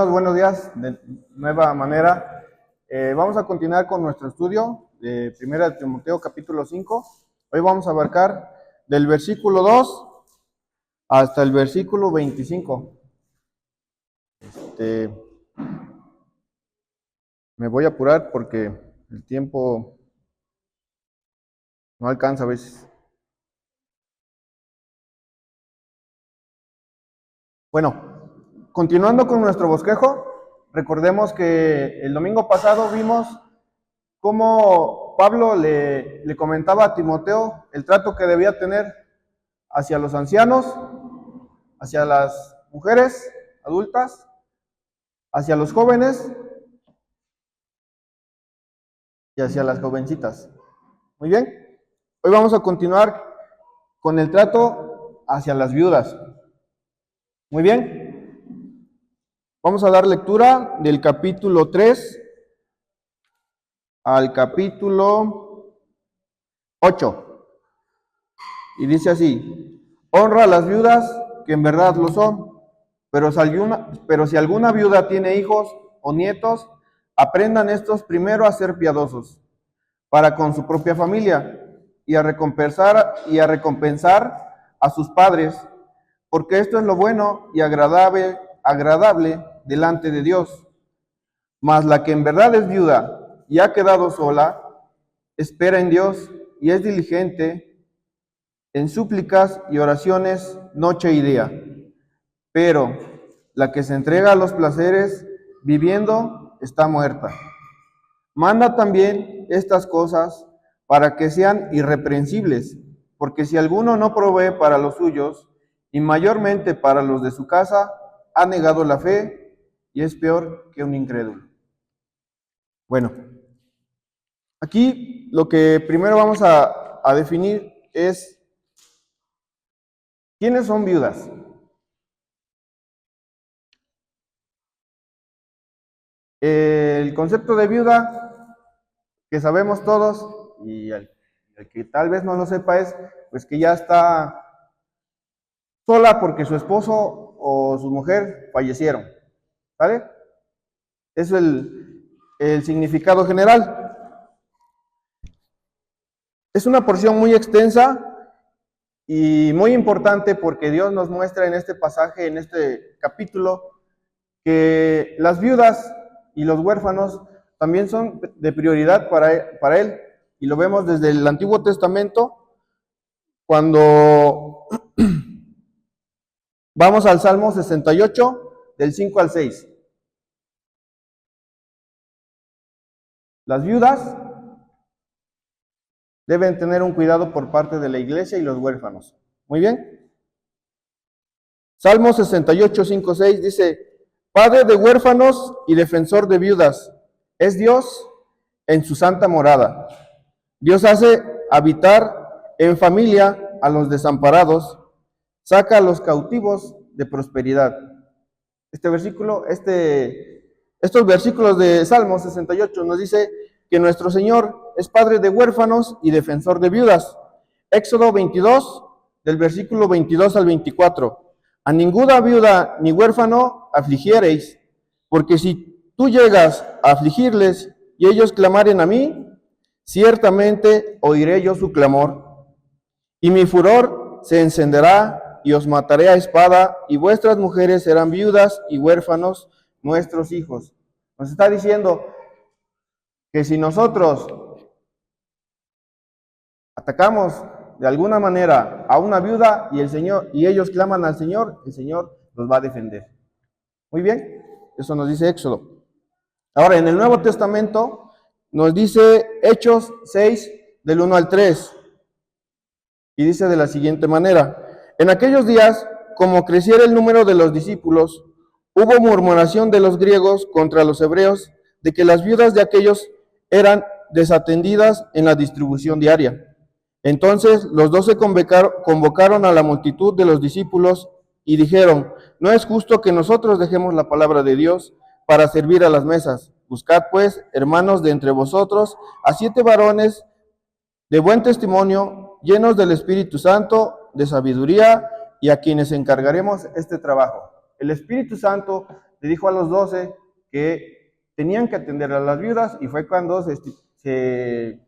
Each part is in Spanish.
hermanos? Buenos días, de nueva manera. Vamos a continuar con nuestro estudio de 1 de Timoteo capítulo 5. Hoy vamos a abarcar del versículo 2 hasta el versículo 25. Me voy a apurar porque el tiempo no alcanza a veces. Bueno, continuando con nuestro bosquejo, recordemos que el domingo pasado vimos cómo Pablo le comentaba a Timoteo el trato que debía tener hacia los ancianos, hacia las mujeres adultas, hacia los jóvenes y hacia las jovencitas. Muy bien, hoy vamos a continuar con el trato hacia las viudas. Muy bien, vamos a dar lectura del capítulo 3 al capítulo 8. Y dice así: honra a las viudas, que en verdad lo son, pero si alguna viuda tiene hijos o nietos, aprendan estos primero a ser piadosos, para con su propia familia, y a recompensar a sus padres, porque esto es lo bueno y agradable delante de Dios. Mas la que en verdad es viuda y ha quedado sola, espera en Dios y es diligente en súplicas y oraciones noche y día. Pero la que se entrega a los placeres viviendo está muerta. Manda también estas cosas para que sean irreprensibles, porque si alguno no provee para los suyos, y mayormente para los de su casa, ha negado la fe y es peor que un incrédulo. Bueno, aquí lo que primero vamos a definir es ¿quiénes son viudas? El concepto de viuda, que sabemos todos, y el que tal vez no lo sepa, es pues que ya está sola porque su esposo o su mujer fallecieron. ¿Vale? Eso es el significado general. Es una porción muy extensa y muy importante porque Dios nos muestra en este pasaje, en este capítulo, que las viudas y los huérfanos también son de prioridad para Él. Y lo vemos desde el Antiguo Testamento, cuando vamos al Salmo 68, del 5 al 6. Las viudas deben tener un cuidado por parte de la iglesia y los huérfanos. Muy bien. Salmo 68, 5, 6 dice: Padre de huérfanos y defensor de viudas, es Dios en su santa morada. Dios hace habitar en familia a los desamparados, saca a los cautivos de prosperidad. Estos versículos de Salmo 68 nos dice que nuestro Señor es Padre de huérfanos y defensor de viudas. Éxodo 22, del versículo 22 al 24. A ninguna viuda ni huérfano afligiereis, porque si tú llegas a afligirles y ellos clamaren a mí, ciertamente oiré yo su clamor, y mi furor se encenderá y os mataré a espada, y vuestras mujeres serán viudas y huérfanos nuestros hijos. Nos está diciendo que si nosotros atacamos de alguna manera a una viuda y ellos claman al Señor, el Señor los va a defender. Muy bien, eso nos dice Éxodo. Ahora, en el Nuevo Testamento nos dice Hechos 6, del 1 al 3, y dice de la siguiente manera: en aquellos días, como creciera el número de los discípulos, hubo murmuración de los griegos contra los hebreos de que las viudas de aquellos eran desatendidas en la distribución diaria. Entonces los 12 convocaron a la multitud de los discípulos y dijeron: no es justo que nosotros dejemos la palabra de Dios para servir a las mesas. Buscad pues, hermanos, de entre vosotros a 7 varones de buen testimonio, llenos del Espíritu Santo, de sabiduría, y a quienes encargaremos este trabajo. El Espíritu Santo le dijo a los 12 que tenían que atender a las viudas, y fue cuando se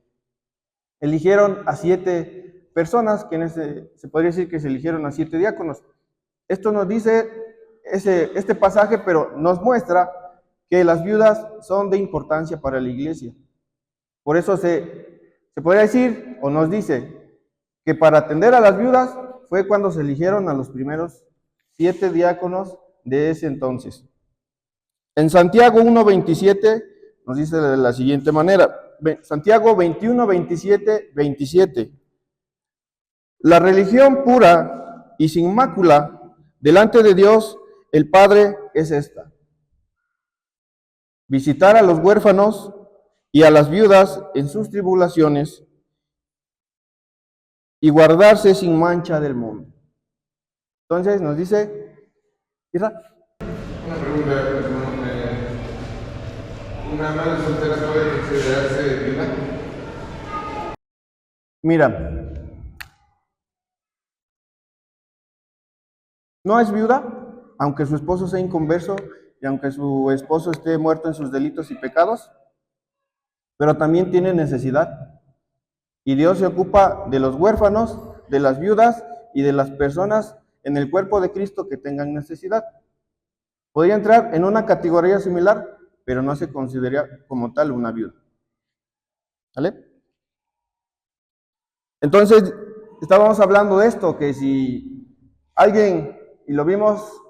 eligieron a 7 personas, quienes se podría decir que se eligieron a 7 diáconos. Esto nos dice este pasaje, pero nos muestra que las viudas son de importancia para la iglesia. Por eso se podría decir, o nos dice, que para atender a las viudas fue cuando se eligieron a los primeros 7 diáconos de ese entonces. En Santiago 1:27 nos dice de la siguiente manera, Santiago 21, 27, 27. La religión pura y sin mácula delante de Dios el Padre es esta: visitar a los huérfanos y a las viudas en sus tribulaciones y guardarse sin mancha del mundo. Entonces nos dice, ¿Isra? Una pregunta, ¿una madre soltera puede considerarse viuda? Mira, no es viuda, aunque su esposo sea inconverso y aunque su esposo esté muerto en sus delitos y pecados, pero también tiene necesidad. Y Dios se ocupa de los huérfanos, de las viudas y de las personas en el cuerpo de Cristo que tengan necesidad. Podría entrar en una categoría similar, pero no se considera como tal una viuda. ¿Vale? Entonces, estábamos hablando de esto, que si alguien, y lo vimos,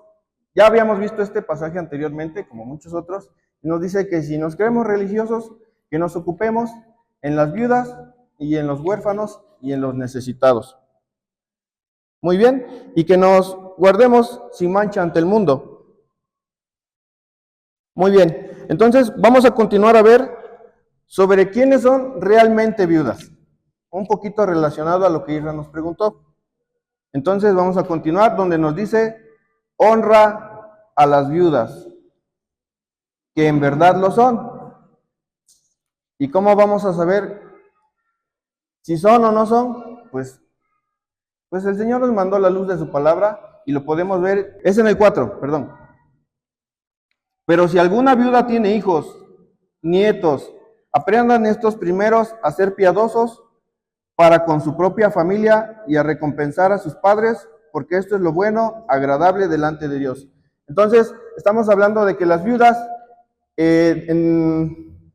ya habíamos visto este pasaje anteriormente, como muchos otros, y nos dice que si nos creemos religiosos, que nos ocupemos en las viudas y en los huérfanos y en los necesitados. Muy bien, y que nos guardemos sin mancha ante el mundo. Muy bien, entonces vamos a continuar a ver sobre quiénes son realmente viudas. Un poquito relacionado a lo que Isra nos preguntó. Entonces vamos a continuar donde nos dice, honra a las viudas, que en verdad lo son. ¿Y cómo vamos a saber si son o no son? Pues el Señor nos mandó la luz de su palabra y lo podemos ver, es en el 4, perdón. Pero si alguna viuda tiene hijos, nietos, aprendan estos primeros a ser piadosos para con su propia familia y a recompensar a sus padres, porque esto es lo bueno, agradable delante de Dios. Entonces, estamos hablando de que las viudas,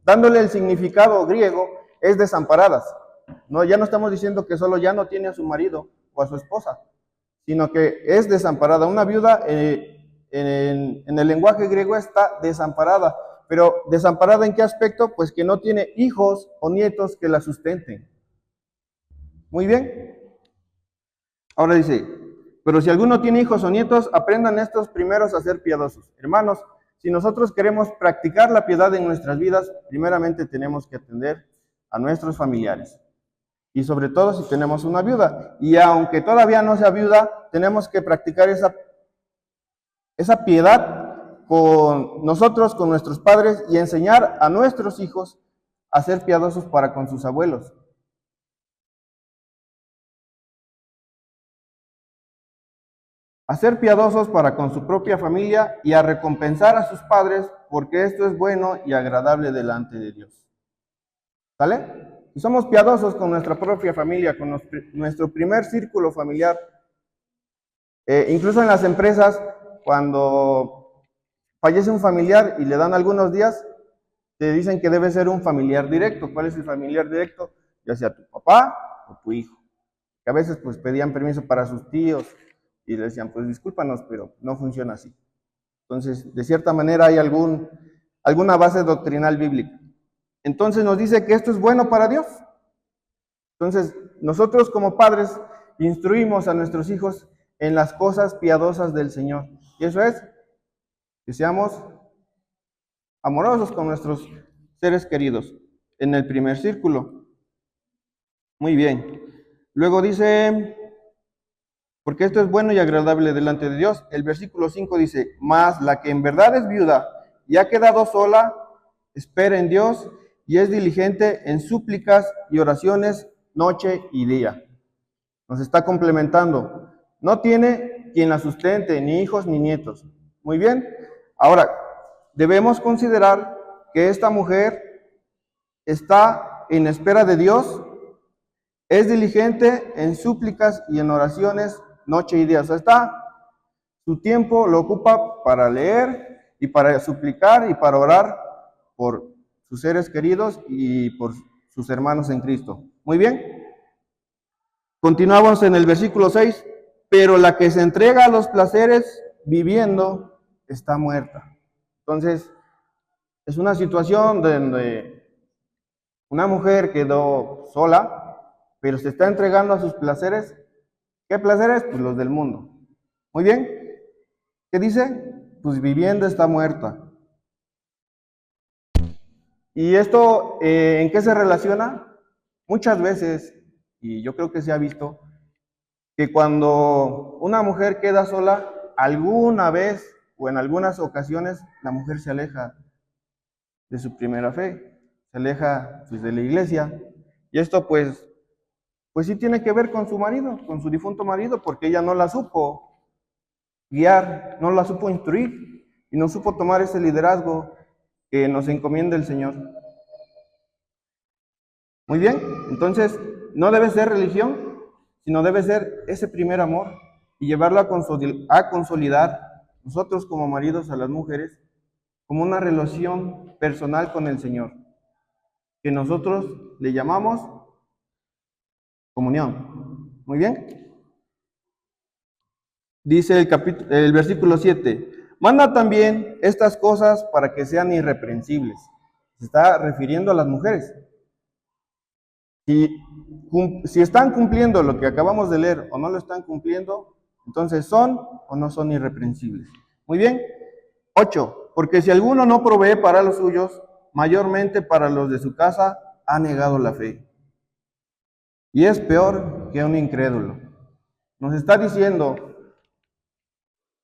dándole el significado griego, es desamparadas. No, ya no estamos diciendo que solo ya no tiene a su marido o a su esposa, sino que es desamparada. Una viuda en el lenguaje griego está desamparada. Pero ¿desamparada en qué aspecto? Pues que no tiene hijos o nietos que la sustenten. Muy bien. Ahora dice, pero si alguno tiene hijos o nietos, aprendan estos primeros a ser piadosos. Hermanos, si nosotros queremos practicar la piedad en nuestras vidas, primeramente tenemos que atender a nuestros familiares. Y sobre todo si tenemos una viuda. Y aunque todavía no sea viuda, tenemos que practicar esa piedad con nosotros, con nuestros padres, y enseñar a nuestros hijos a ser piadosos para con sus abuelos. A ser piadosos para con su propia familia y a recompensar a sus padres, porque esto es bueno y agradable delante de Dios. ¿Sale? Si somos piadosos con nuestra propia familia, con nuestro primer círculo familiar, incluso en las empresas, cuando fallece un familiar y le dan algunos días, te dicen que debe ser un familiar directo. ¿Cuál es el familiar directo? Ya sea tu papá o tu hijo. Que a veces pues pedían permiso para sus tíos y le decían, pues discúlpanos, pero no funciona así. Entonces, de cierta manera hay alguna base doctrinal bíblica. Entonces nos dice que esto es bueno para Dios. Entonces, nosotros como padres instruimos a nuestros hijos en las cosas piadosas del Señor. Y eso es que seamos amorosos con nuestros seres queridos, en el primer círculo. Muy bien. Luego dice, porque esto es bueno y agradable delante de Dios. El versículo 5 dice, mas la que en verdad es viuda y ha quedado sola, espera en Dios y es diligente en súplicas y oraciones noche y día. Nos está complementando. No tiene quien la sustente, ni hijos ni nietos. Muy bien. Ahora, debemos considerar que esta mujer está en espera de Dios, es diligente en súplicas y en oraciones noche y día. O sea, su tiempo lo ocupa para leer y para suplicar y para orar por sus seres queridos y por sus hermanos en Cristo. Muy bien. Continuamos en el versículo 6. Pero la que se entrega a los placeres viviendo está muerta. Entonces, es una situación donde una mujer quedó sola, pero se está entregando a sus placeres. ¿Qué placeres? Pues los del mundo. Muy bien. ¿Qué dice? Pues viviendo está muerta. ¿Y esto en qué se relaciona? Muchas veces, y yo creo que se ha visto, que cuando una mujer queda sola, alguna vez o en algunas ocasiones la mujer se aleja de su primera fe, se aleja pues, de la iglesia. Y esto pues sí tiene que ver con su marido, con su difunto marido, porque ella no la supo guiar, no la supo instruir y no supo tomar ese liderazgo que nos encomienda el Señor. Muy bien, entonces no debe ser religión, sino debe ser ese primer amor y llevarlo a consolidar nosotros como maridos a las mujeres como una relación personal con el Señor, que nosotros le llamamos comunión. Muy bien. Dice el versículo 7, manda también estas cosas para que sean irreprensibles. Se está refiriendo a las mujeres. Si están cumpliendo lo que acabamos de leer o no lo están cumpliendo, entonces son o no son irreprensibles. Muy bien. 8. Porque si alguno no provee para los suyos, mayormente para los de su casa, ha negado la fe. Y es peor que un incrédulo. Nos está diciendo,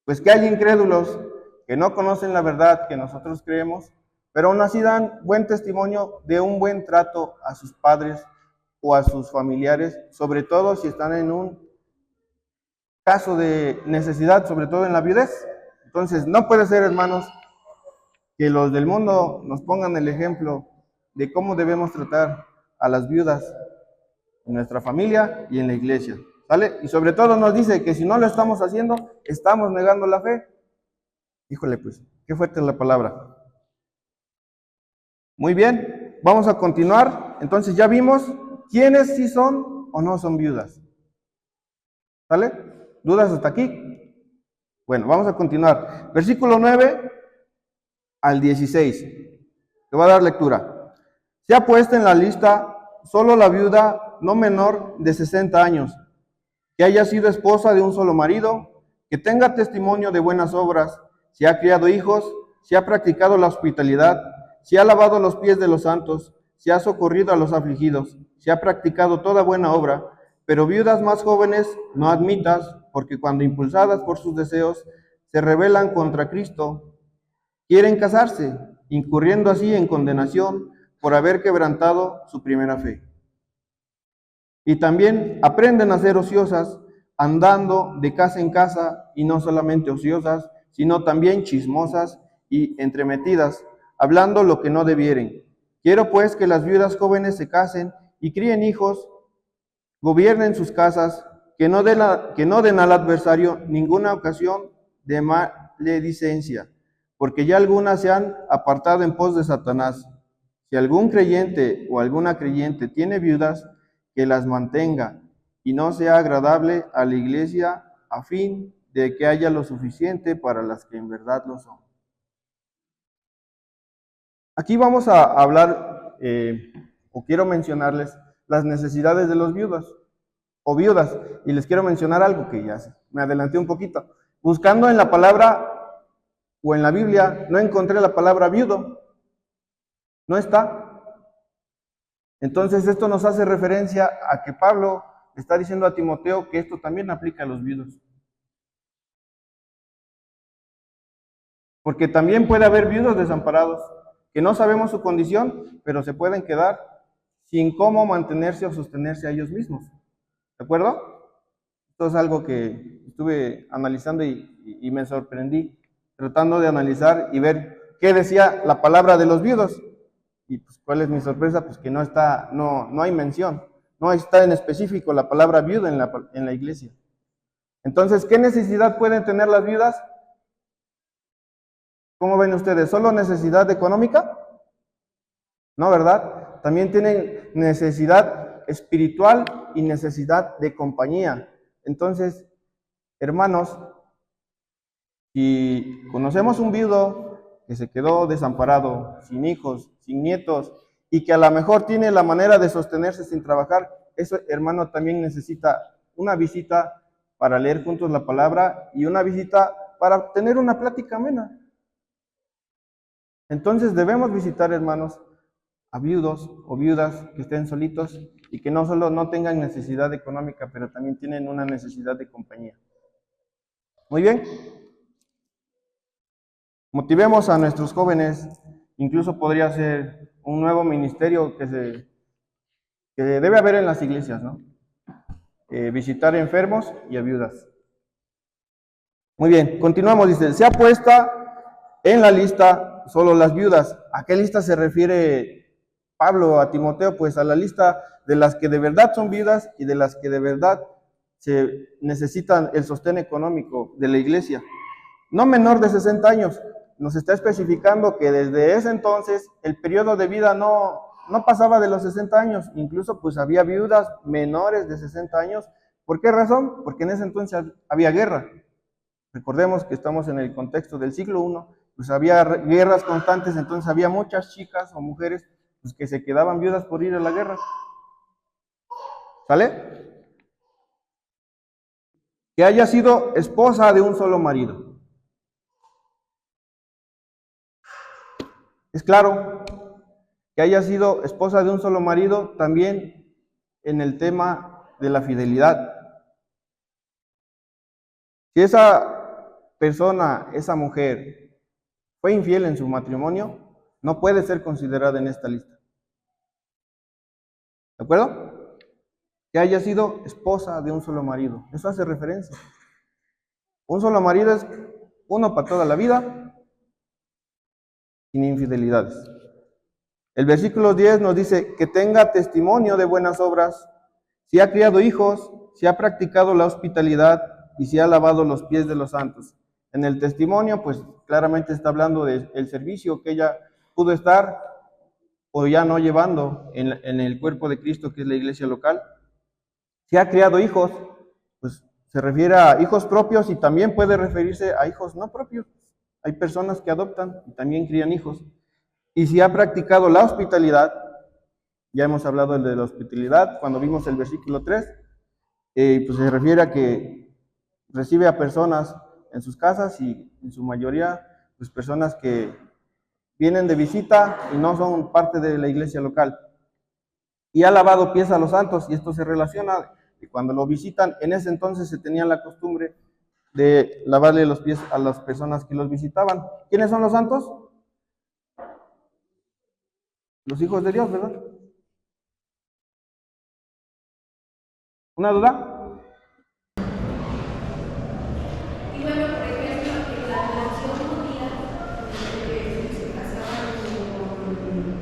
pues que hay incrédulos que no conocen la verdad que nosotros creemos, pero aún así dan buen testimonio de un buen trato a sus padres o a sus familiares, sobre todo si están en un caso de necesidad, sobre todo en la viudez. Entonces, no puede ser, hermanos, que los del mundo nos pongan el ejemplo de cómo debemos tratar a las viudas en nuestra familia y en la iglesia, ¿sale? Y sobre todo nos dice que si no lo estamos haciendo, estamos negando la fe. Híjole, pues, qué fuerte es la palabra. Muy bien, vamos a continuar. Entonces ya vimos quiénes sí son o no son viudas. ¿Sale? ¿Dudas hasta aquí? Bueno, vamos a continuar. Versículo 9 al 16. Te voy a dar lectura. Se ha puesto en la lista solo la viuda no menor de 60 años, que haya sido esposa de un solo marido, que tenga testimonio de buenas obras, si ha criado hijos, si ha practicado la hospitalidad, si ha lavado los pies de los santos, si ha socorrido a los afligidos, si ha practicado toda buena obra, pero viudas más jóvenes no admitas, porque cuando impulsadas por sus deseos se rebelan contra Cristo, quieren casarse, incurriendo así en condenación por haber quebrantado su primera fe. Y también aprenden a ser ociosas, andando de casa en casa, y no solamente ociosas, sino también chismosas y entremetidas, hablando lo que no debieren. Quiero pues que las viudas jóvenes se casen y críen hijos, gobiernen sus casas, que no den al adversario ninguna ocasión de maledicencia, porque ya algunas se han apartado en pos de Satanás. Si algún creyente o alguna creyente tiene viudas, que las mantenga y no sea agradable a la iglesia, a fin de que haya lo suficiente para las que en verdad lo son. Aquí vamos a hablar, o quiero mencionarles, las necesidades de los viudas o viudas, y les quiero mencionar algo que ya me adelanté un poquito. Buscando en la palabra o en la Biblia, no encontré la palabra viudo, no está. Entonces esto nos hace referencia a que Pablo está diciendo a Timoteo que esto también aplica a los viudos. Porque también puede haber viudos desamparados, que no sabemos su condición, pero se pueden quedar sin cómo mantenerse o sostenerse a ellos mismos. ¿De acuerdo? Esto es algo que estuve analizando y me sorprendí, tratando de analizar y ver ¿qué decía la palabra de los viudos? Y pues, ¿cuál es mi sorpresa? Pues que no está, no hay mención, no está en específico la palabra viuda en la iglesia. Entonces, ¿qué necesidad pueden tener las viudas? ¿Cómo ven ustedes? ¿Solo necesidad económica? No, ¿verdad? También tienen necesidad espiritual y necesidad de compañía. Entonces, hermanos, si conocemos un viudo que se quedó desamparado, sin hijos, sin nietos, y que a lo mejor tiene la manera de sostenerse sin trabajar, ese hermano también necesita una visita para leer juntos la palabra y una visita para tener una plática amena. Entonces debemos visitar, hermanos, a viudos o viudas que estén solitos y que no solo no tengan necesidad económica, pero también tienen una necesidad de compañía. Muy bien. Motivemos a nuestros jóvenes, incluso podría ser un nuevo ministerio que debe haber en las iglesias, ¿no? Visitar enfermos y a viudas. Muy bien, continuamos, dice, se ha puesta en la lista solo las viudas. ¿A qué lista se refiere Pablo a Timoteo? Pues a la lista de las que de verdad son viudas y de las que de verdad se necesitan el sostén económico de la iglesia. No menor de 60 años. Nos está especificando que desde ese entonces el periodo de vida no pasaba de los 60 años. Incluso pues había viudas menores de 60 años. ¿Por qué razón? Porque en ese entonces había guerra. Recordemos que estamos en el contexto del siglo I, pues había guerras constantes, entonces había muchas chicas o mujeres pues, que se quedaban viudas por ir a la guerra. ¿Sale? Que haya sido esposa de un solo marido. Es claro que haya sido esposa de un solo marido también en el tema de la fidelidad. Si esa persona, esa mujer, fue infiel en su matrimonio, no puede ser considerada en esta lista. ¿De acuerdo? Que haya sido esposa de un solo marido. Eso hace referencia. Un solo marido es uno para toda la vida, sin infidelidades. El versículo 10 nos dice que tenga testimonio de buenas obras, si ha criado hijos, si ha practicado la hospitalidad y si ha lavado los pies de los santos. En el testimonio, pues claramente está hablando del servicio que ella pudo estar o ya no llevando en el cuerpo de Cristo, que es la iglesia local. Si ha criado hijos, pues se refiere a hijos propios y también puede referirse a hijos no propios. Hay personas que adoptan y también crían hijos. Y si ha practicado la hospitalidad, ya hemos hablado de la hospitalidad cuando vimos el versículo 3, pues se refiere a que recibe a personas en sus casas y en su mayoría, pues personas que vienen de visita y no son parte de la iglesia local. Y ha lavado pies a los santos, y esto se relaciona, y cuando lo visitan, en ese entonces se tenía la costumbre de lavarle los pies a las personas que los visitaban. ¿Quiénes son los santos? Los hijos de Dios, ¿verdad? ¿Una duda? Y bueno, por ejemplo, en la nación judía, se casaban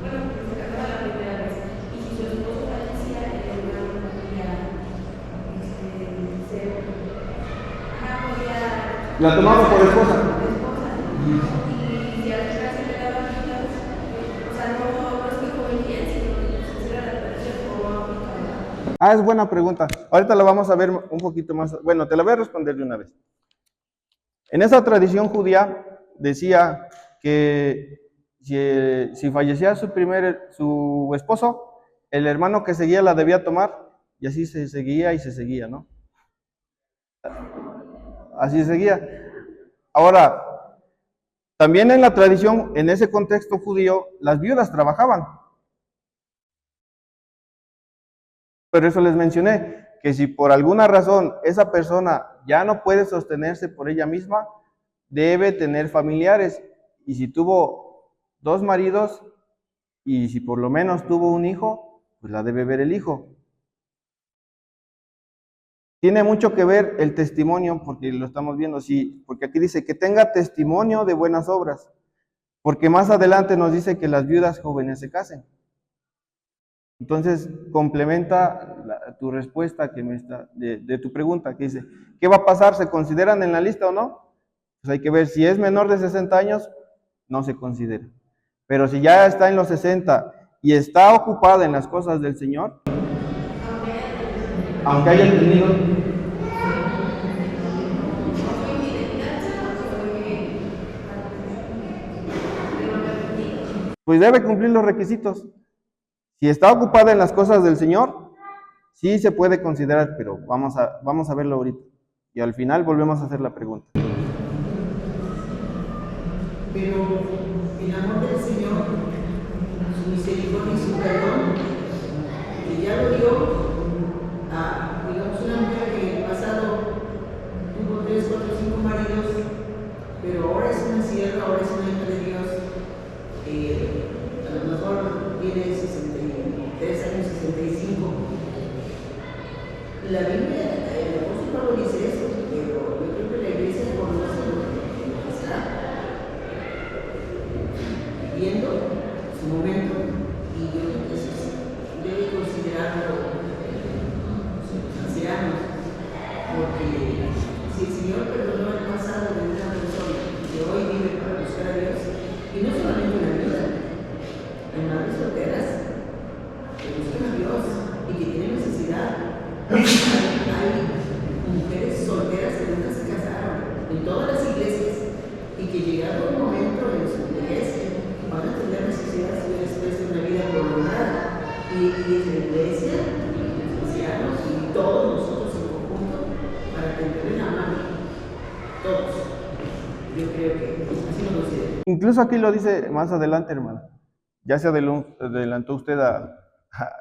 bueno, se casaba la primera vez, y si su esposo fallecía, el hermano podía, La tomamos por esposa. y si a la chica se le daba vida, o sea, no es que fue bien, sino que era la tradición como ahorita. Ah, es buena pregunta. Ahorita la vamos a ver un poquito más. Bueno, te la voy a responder de una vez. En esa tradición judía decía que si fallecía su esposo, el hermano que seguía la debía tomar y así se seguía y se seguía, ¿no? Así seguía. Ahora, también en la tradición, en ese contexto judío, las viudas trabajaban. Pero eso les mencioné, que si por alguna razón esa persona ya no puede sostenerse por ella misma, debe tener familiares. Y si tuvo 2 maridos, y si por lo menos tuvo un hijo, pues la debe ver el hijo. Tiene mucho que ver el testimonio, porque lo estamos viendo, sí, porque aquí dice que tenga testimonio de buenas obras. porque más adelante nos dice que las viudas jóvenes se casen. Entonces, complementa tu respuesta que de tu pregunta, que dice, ¿qué va a pasar? ¿Se consideran en la lista o no? Pues hay que ver, si es menor de 60 años, no se considera. Pero si ya está en los 60 y está ocupada en las cosas del Señor, aunque haya tenido... pues debe cumplir los requisitos. Si está ocupada en las cosas del Señor, sí se puede considerar, pero vamos a verlo ahorita. Y al final volvemos a hacer la pregunta. Pero el amor del Señor, su misericordia y su perdón, que ya lo dio a, digamos, una mujer que en el pasado tuvo 3, 4, 5 maridos, pero ahora es una sierva, ahora es una hija de Dios, a lo mejor tiene 63 años, 65. La Biblia, el apóstol Pablo dice eso, pero yo creo que la iglesia conoce lo que está viviendo su momento, y yo creo que eso debe considerarlo los ancianos, porque si el Señor perdonó el pasado de una persona que hoy vive para buscar a Dios, y no solamente una viuda, hay madres solteras que buscan a Dios y que tienen necesidad. Hay mujeres solteras que nunca se casaron en todas las iglesias y que llegado un momento en su vejez van a tener necesidades después de una vida prolongada, y es la iglesia, los ancianos y todos nosotros en conjunto para tener la mano, todos. Yo creo que así lo considero. Incluso aquí lo dice más adelante, hermano. Ya se adelantó usted a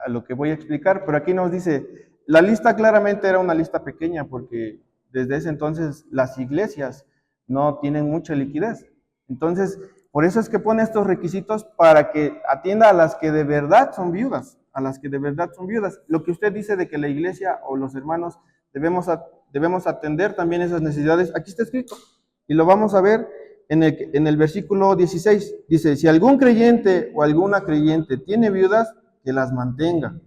lo que voy a explicar, pero aquí nos dice, la lista claramente era una lista pequeña, porque desde ese entonces las iglesias no tienen mucha liquidez. Entonces, por eso es que pone estos requisitos para que atienda a las que de verdad son viudas, a las que de verdad son viudas. Lo que usted dice de que la iglesia o los hermanos debemos atender también esas necesidades, aquí está escrito, y lo vamos a ver en el versículo 16. Dice, si algún creyente o alguna creyente tiene viudas, que las mantenga,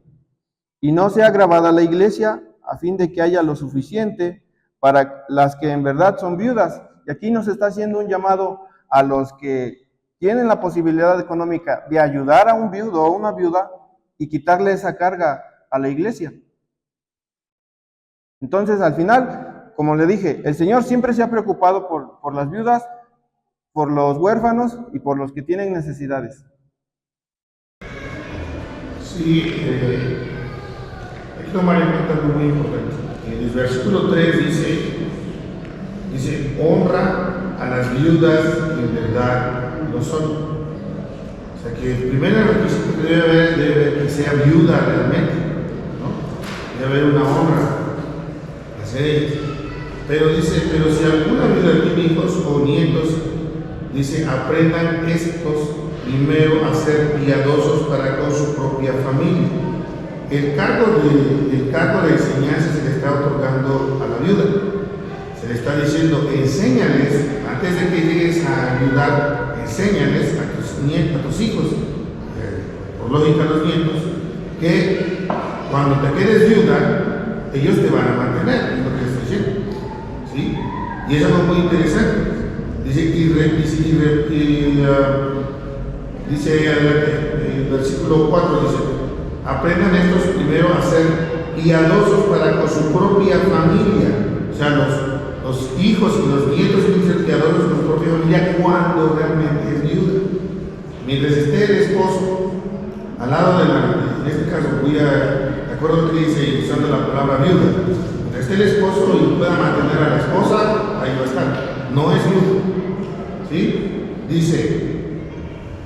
y no sea agravada la iglesia, a fin de que haya lo suficiente para las que en verdad son viudas. Y aquí nos está haciendo un llamado a los que tienen la posibilidad económica de ayudar a un viudo o una viuda y quitarle esa carga a la iglesia. Entonces, al final, como le dije, el Señor siempre se ha preocupado por las viudas, por los huérfanos y por los que tienen necesidades. Sí, hay que tomar en cuenta algo muy importante. En el versículo 3 dice, honra a las viudas que en verdad lo son. O sea que el primer requisito que debe haber que sea viuda realmente, ¿no? Debe haber una honra hacia ellas. Pero dice, pero si alguna viuda tiene hijos o nietos, dice, aprendan estos primero a ser piadosos para con su propia familia. El cargo de enseñanza se le está otorgando a la viuda. Se le está diciendo, enséñales, antes de que llegues a ayudar, enséñales a tus hijos, por lógica a los nietos, que cuando te quedes viuda, ellos te van a mantener, es lo que les estoy diciendo. ¿Sí? Y es algo muy interesante. Dice el versículo 4, dice, aprendan estos primero a ser piadosos para con su propia familia. O sea, los hijos y los nietos tienen que ser piadosos con su propia familia cuando realmente es viuda. Mientras esté el esposo al lado de en este caso de acuerdo a lo que dice usando la palabra viuda, mientras esté el esposo y pueda mantener a la esposa, ahí va a estar. No es viuda. ¿Sí? Dice,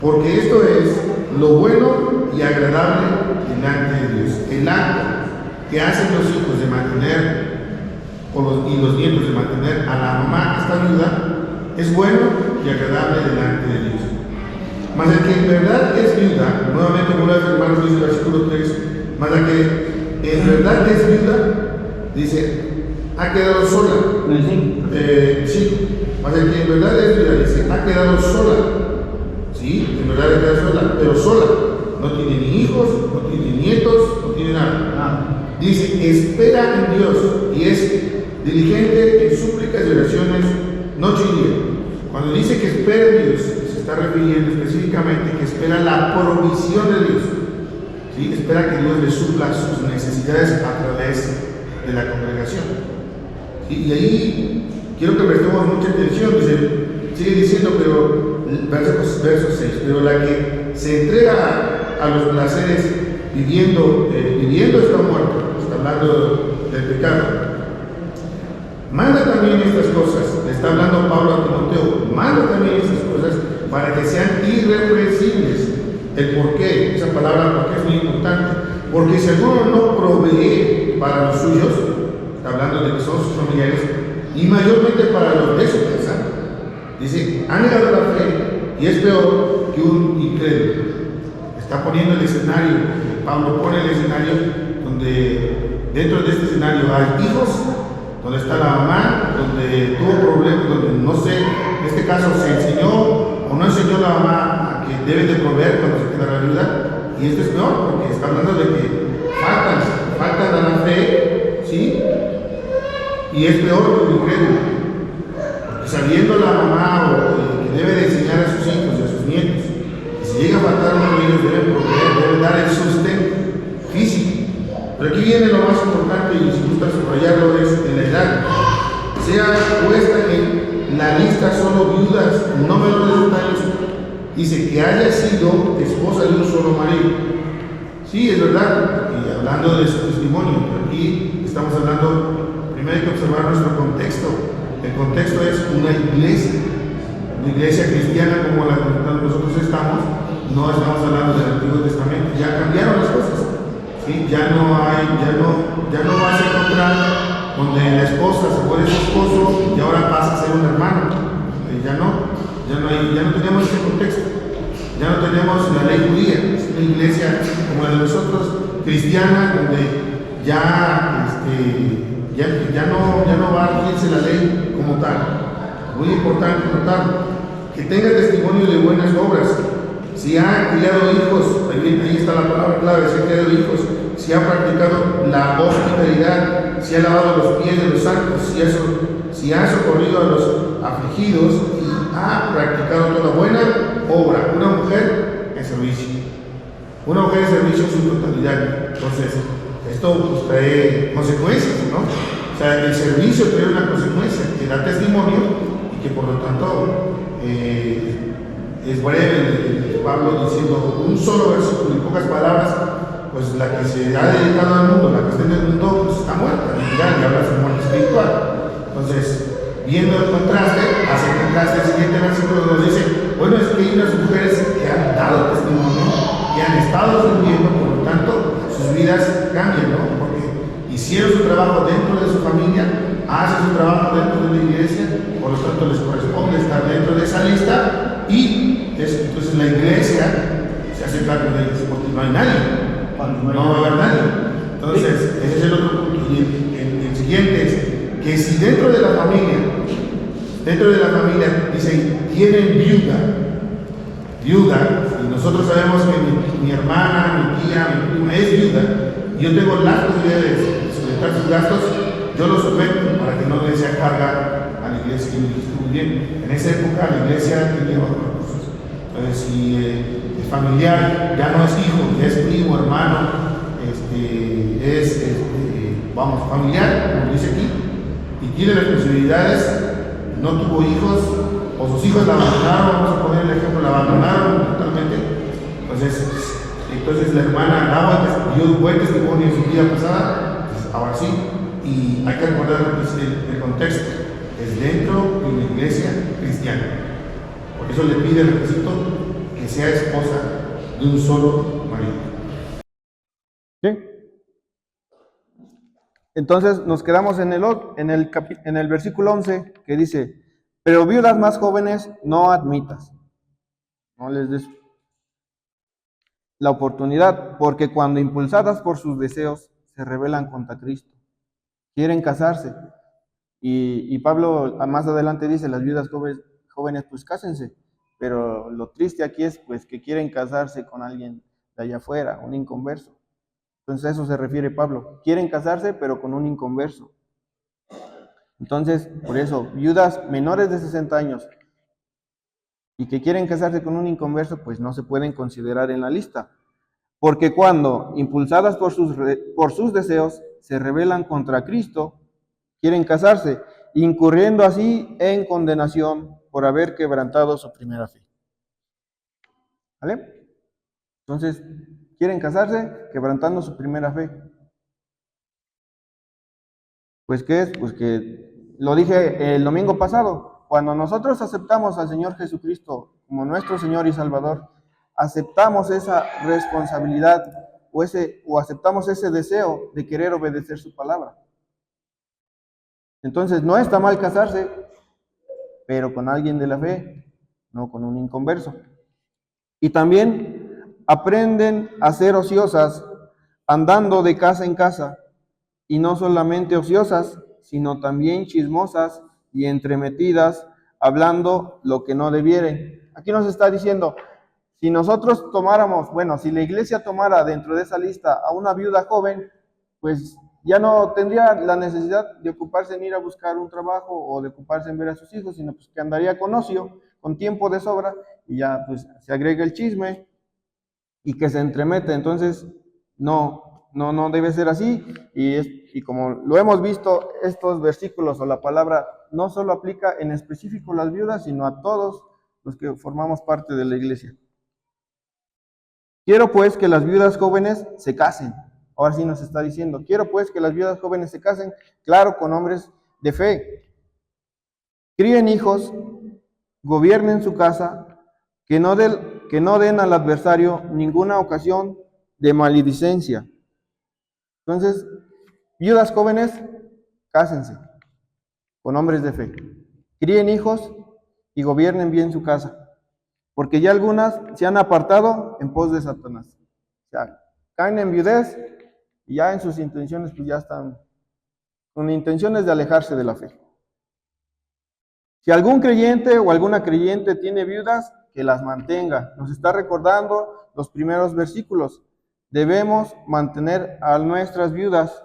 porque esto es lo bueno y agradable delante de Dios. El acto que hacen los hijos de mantener, y los nietos de mantener a la mamá que está viuda, es bueno y agradable delante de Dios. Mas el que en verdad es viuda, nuevamente vuelvo a afirmar lo que dice el versículo 3, mas el que en verdad es viuda, dice, ha quedado sola. Sí, mas el que en verdad es viuda, dice, ha quedado sola. ¿sí? En verdad está sola, pero sola. No tiene ni hijos, no tiene nietos, no tiene nada. Dice, espera en Dios y es diligente en súplicas y oraciones noche y día. Cuando dice que espera en Dios, se está refiriendo específicamente que espera la provisión de Dios. ¿Sí? Espera que Dios le supla sus necesidades a través de la congregación. ¿Sí? Y ahí quiero que prestemos mucha atención. Sigue diciendo, pero verso 6, pero la que se entrega a los placeres viviendo está muerta. Está hablando del pecado. Manda también estas cosas, le está hablando Pablo a Timoteo, manda también estas cosas para que sean irreprensibles. El por qué, esa palabra por qué es muy importante, porque si alguno no provee para los suyos, está hablando de que son sus familiares, y mayormente para los de su casa, dice, ha negado la fe y es peor que un incrédulo. Está poniendo el escenario, Pablo pone el escenario donde dentro de este escenario hay hijos, donde está la mamá, donde tuvo problemas, donde no sé, en este caso se enseñó o no enseñó la mamá a que debe de proveer cuando se queda la viuda, y esto es peor porque está hablando de que faltan a la fe, ¿sí? Y es peor que un incrédulo, porque sabiendo la mamá o que debe de enseñar a sus hijos y a sus nietos, que si llega a faltar uno de ellos debe proveer, debe dar el sustento físico. Pero aquí viene lo más importante, y si gusta subrayarlo, es en la edad. Sea puesta en la lista solo viudas no menores de 10 años, dice que haya sido esposa de un solo marido. Sí, es verdad, y hablando de su testimonio, pero aquí estamos hablando, primero hay que observar nuestro contexto. El contexto es una iglesia cristiana como la que nosotros estamos, no estamos hablando del Antiguo Testamento, ya cambiaron las cosas. ¿Sí? Ya no vas a encontrar donde la esposa se muere su esposo y ahora pasa a ser un hermano. Ya no tenemos ese contexto. Ya no tenemos la ley judía. Es una iglesia como la de nosotros, cristiana, donde ya no va a regirse la ley como tal. Muy importante notarlo. Que tenga testimonio de buenas obras. Si ha criado hijos, ahí está la palabra clave, si ha criado hijos, si ha practicado la hospitalidad, si ha lavado los pies de los santos, si ha socorrido a los afligidos y ha practicado toda buena obra. Una mujer en servicio. Una mujer en servicio en su totalidad. Entonces, esto pues, trae consecuencias, ¿no? O sea, el servicio trae una consecuencia que da testimonio y que por lo tanto es breve Pablo diciendo un solo versículo, en pocas palabras, pues la que se ha dedicado al mundo, la que está en el mundo, pues está muerta, y habla de muerte espiritual. Entonces, viendo el contraste, hace el contraste, el siguiente versículo nos dice, bueno, es que hay unas mujeres que han dado testimonio, que han estado sirviendo, por lo tanto, sus vidas cambian, ¿no? Porque hicieron su trabajo dentro de su familia, hacen su trabajo dentro de la iglesia, por lo tanto les corresponde estar dentro de esa lista, y entonces la iglesia se hace cargo de ellos, porque no hay nadie. No va a haber nadie. Entonces, ese es el otro punto. Y el siguiente es que si dentro de la familia, dicen, tienen viuda, y nosotros sabemos que mi hermana, mi tía, mi prima es viuda, y yo tengo las posibilidades de solventar sus gastos, yo los someto para que no le sea carga a la iglesia. Y estuvo bien. En esa época la iglesia tenía otros recursos. Entonces, si el familiar ya no es hijo, ya es primo, hermano, familiar, como dice aquí, y tiene responsabilidades, no tuvo hijos, o sus hijos la abandonaron, vamos a poner el ejemplo, la abandonaron totalmente. Entonces la hermana dio buen testimonio en su vida pasada, pues ahora sí, y hay que recordar el contexto, es dentro de una iglesia cristiana. Por eso le pide el requisito que sea esposa de un solo marido. ¿Sí? Entonces nos quedamos en el versículo 11 que dice, pero viudas más jóvenes no admitas, no les des la oportunidad, porque cuando impulsadas por sus deseos se rebelan contra Cristo, quieren casarse. Y Pablo más adelante dice, las viudas jóvenes pues cásense, pero lo triste aquí es pues que quieren casarse con alguien de allá afuera, un inconverso. Entonces a eso se refiere Pablo. Quieren casarse, pero con un inconverso. Entonces, por eso, viudas menores de 60 años y que quieren casarse con un inconverso, pues no se pueden considerar en la lista. Porque cuando, impulsadas por sus deseos, se rebelan contra Cristo, quieren casarse, incurriendo así en condenación por haber quebrantado su primera fe. ¿Vale? Entonces, quieren casarse quebrantando su primera fe. Pues, ¿qué es? Pues que lo dije el domingo pasado, cuando nosotros aceptamos al Señor Jesucristo como nuestro Señor y Salvador, aceptamos esa responsabilidad o aceptamos ese deseo de querer obedecer su palabra. Entonces, no está mal casarse, pero con alguien de la fe, no con un inconverso. Y también aprenden a ser ociosas, andando de casa en casa, y no solamente ociosas, sino también chismosas y entremetidas, hablando lo que no debieren. Aquí nos está diciendo, si nosotros tomáramos, bueno, si la iglesia tomara dentro de esa lista a una viuda joven, pues ya no tendría la necesidad de ocuparse en ir a buscar un trabajo o de ocuparse en ver a sus hijos, sino pues que andaría con ocio, con tiempo de sobra, y ya pues se agrega el chisme y que se entremete. Entonces, no debe ser así, y como lo hemos visto, estos versículos o la palabra no solo aplica en específico a las viudas, sino a todos los que formamos parte de la iglesia. Quiero pues que las viudas jóvenes se casen. Ahora sí nos está diciendo, quiero pues que las viudas jóvenes se casen, claro, con hombres de fe. Críen hijos, gobiernen su casa, que no den al adversario ninguna ocasión de maledicencia. Entonces, viudas jóvenes, cásense con hombres de fe. Críen hijos y gobiernen bien su casa, porque ya algunas se han apartado en pos de Satanás. O sea, caen en viudez y ya en sus intenciones pues ya están con intenciones de alejarse de la fe. Si algún creyente o alguna creyente tiene viudas, que las mantenga. Nos está recordando los primeros versículos. Debemos mantener a nuestras viudas,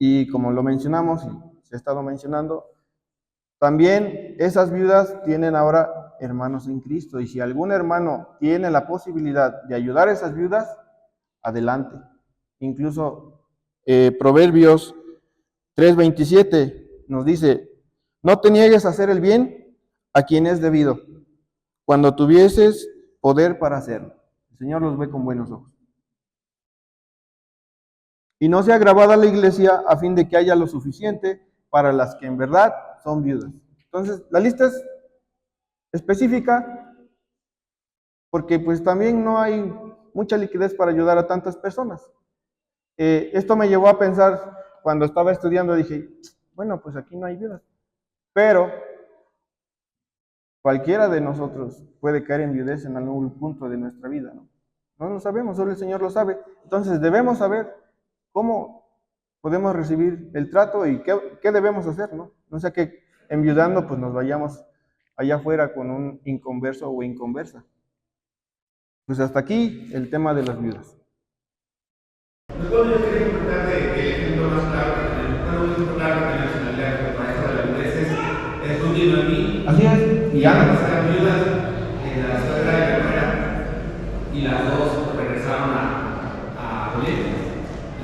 y como lo mencionamos y se ha estado mencionando, también esas viudas tienen ahora hermanos en Cristo, y si algún hermano tiene la posibilidad de ayudar a esas viudas, adelante. Incluso Proverbios 3:27 nos dice, no te niegues a hacer el bien a quien es debido, cuando tuvieses poder para hacerlo. El Señor los ve con buenos ojos. Y no sea agravada la iglesia a fin de que haya lo suficiente para las que en verdad son viudas. Entonces, la lista es específica porque pues también no hay mucha liquidez para ayudar a tantas personas. Esto me llevó a pensar cuando estaba estudiando, dije, bueno, pues aquí no hay viudas, pero cualquiera de nosotros puede caer en viudez en algún punto de nuestra vida, ¿no? No lo sabemos, solo el Señor lo sabe. Entonces debemos saber cómo podemos recibir el trato y qué debemos hacer, ¿no? No sea que enviudando pues nos vayamos allá afuera con un inconverso o inconversa. Pues hasta aquí el tema de las viudas. Bueno, yo quería comentarte que el ejemplo más claro que nacionalidad que para eso de la viudez es continuo en mí. Así es. Y ambas eran viudas, la suegra y la nuera, y las dos regresaron a Bolivia.